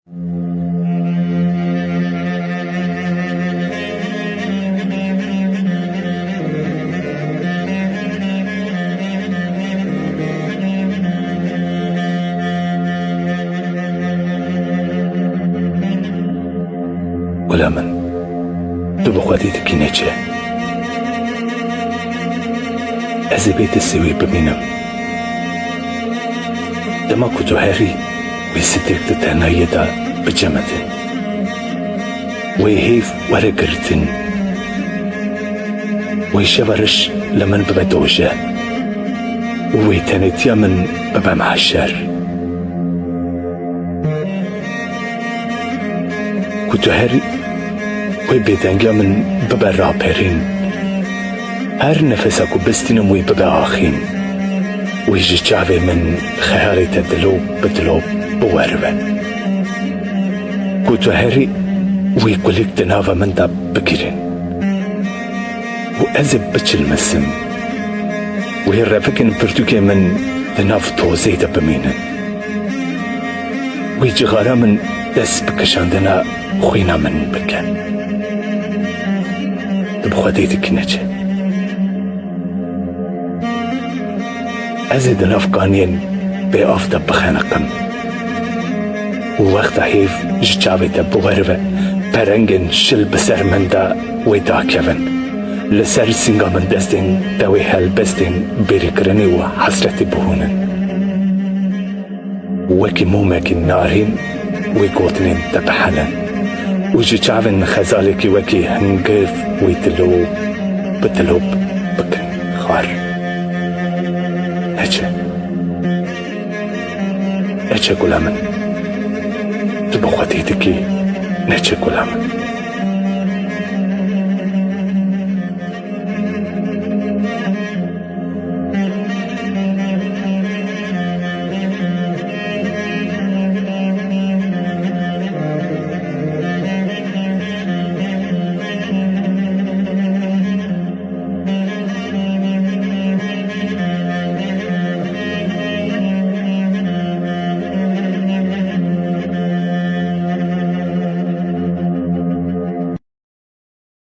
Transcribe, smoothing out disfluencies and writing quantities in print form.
گلا من تو بخوادی دکی نچه از بیت سوی ببینم دما کتو هری وی صدیق ده تنهایی دا بجمدن وی هیف وره گرتن وی شورش لمن ببدوجه وی تنتیا من ببمحشر کتو هری وی بیدنگا من ببه راپرین هر نفسا کو بستینم وی ببه آخین وی جاوی من خیالی تدلو بدلو بوروه کتو هری وی کلیک دناو من دا بگیرین و از بچل مسم وی رفکن پرتوک من دناو توزی دا بمینن وی جغارا من دست بکشاندنا خوینا من بکن دبخوادی دکنچه از دن افغانین به آفتا بخانقم و وقت حیف جاوی تا بوروه پرنگن شل بسر من دا وی دا کون لسر سنگا من دستین دا وی حل بستین بیری کرنی و حسرتی بهونن وکی مومکی نارین وی گوتنین دا بحلن و جاوین خزالی کی وکی هنگف وی تلوب بتلوب بکن خار نچه گلا من تو بخوادی دکی نچه گلا من